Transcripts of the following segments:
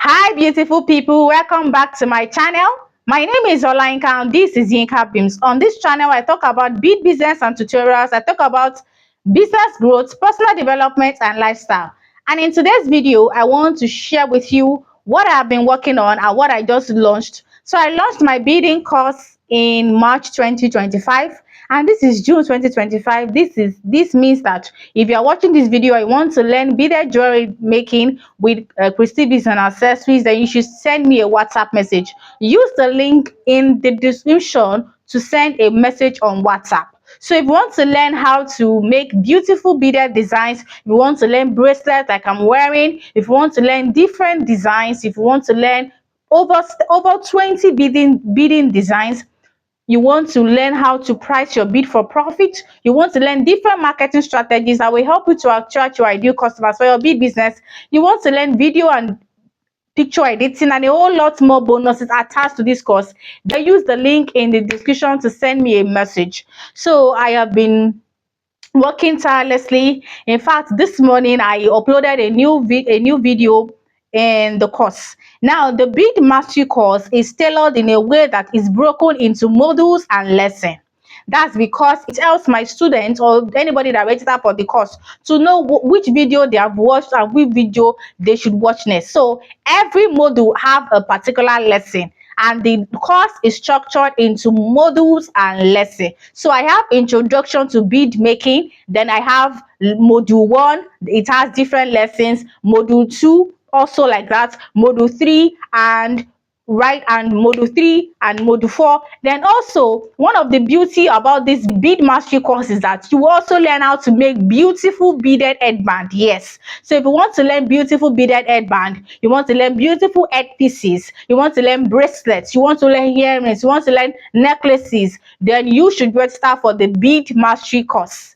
Hi beautiful people, welcome back to my channel. My name is Olayinka and this is Yinka Beams. On this channel I talk about bead business and tutorials. I talk about business growth, personal development and lifestyle. And in today's video I want to share with you what I have been working on and what I just launched. So I launched my beading course in March 2025 and this is June 2025. This means that if you are watching this video and you want to learn beaded jewelry making with Christy Beads and accessories, then you should send me a WhatsApp message. Use the link in the description to send a message on WhatsApp. So if you want to learn how to make beautiful beaded designs, if you want to learn bracelets like I'm wearing, if you want to learn different designs, if you want to learn over 20 beading designs, you want to learn how to price your bead for profit, you want to learn different marketing strategies that will help you to attract your ideal customers for your bead business, you want to learn video and picture editing and a whole lot more bonuses attached to this course, then use the link in the description to send me a message. So I have been working tirelessly. In fact, this morning I uploaded a new video in the course. Now the bead mastery course is tailored in a way that is broken into modules and lessons. That's because it helps my students or anybody that register for the course to know which video they have watched and which video they should watch next. So every module have a particular lesson and the course is structured into modules and lessons. So I have introduction to bead making, then I have module 1, it has different lessons, module 2 also like that, module 3 and module 3 and module 4. Then also one of the beauty about this bead mastery course is that you also learn how to make beautiful beaded headband. Yes, so if you want to learn beautiful beaded headband, you want to learn beautiful head pieces, you want to learn bracelets, you want to learn earrings, you want to learn necklaces, then you should register for the bead mastery course.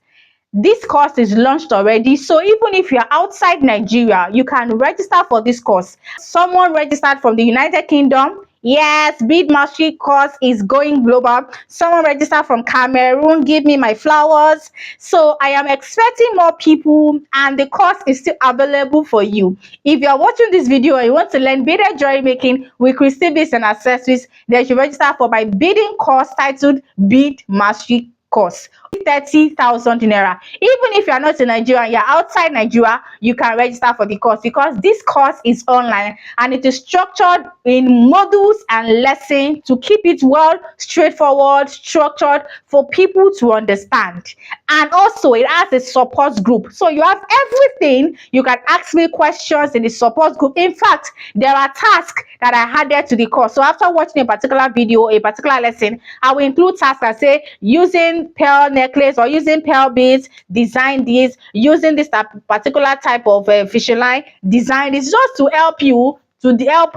This course is launched already, so even if you're outside Nigeria, you can register for this course. Someone registered from the United Kingdom. Yes, bead mastery course is going global. Someone registered from Cameroon. Give me my flowers. So I am expecting more people and the course is still available for you. If you are watching this video and you want to learn beaded jewelry making with Christy Beads and accessories, then you should register for my beading course titled Bead Mastery course, 30,000 naira. Even if you are not in Nigeria and you're outside Nigeria, you can register for the course because this course is online and it is structured in modules and lessons to keep it well straightforward, structured for people to understand. And also it has a support group, so you have everything. You can ask me questions in the support group. In fact, there are tasks that I added to the course. So after watching a particular video, a particular lesson, I will include tasks that say using pearl necklace or using pearl beads, design this, using this particular type of fishing line, design this, just to help you to help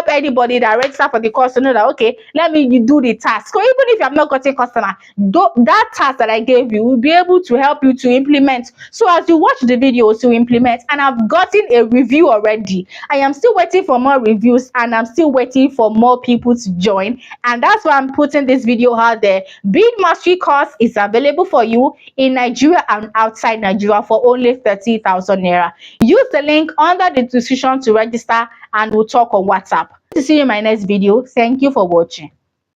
anybody that register for the course to know that okay, let me do the task. So even if you have not gotten customer, that task that I gave you will be able to help you to implement. So as you watch the videos to implement, and I've gotten a review already, I am still waiting for more reviews and I'm still waiting for more people to join, and that's why I'm putting this video out there. Bead mastery course is available for you in Nigeria and outside Nigeria for only 30,000 naira. Use the link under the description to register and we'll talk on WhatsApp. To see you in my next video. Thank you for watching.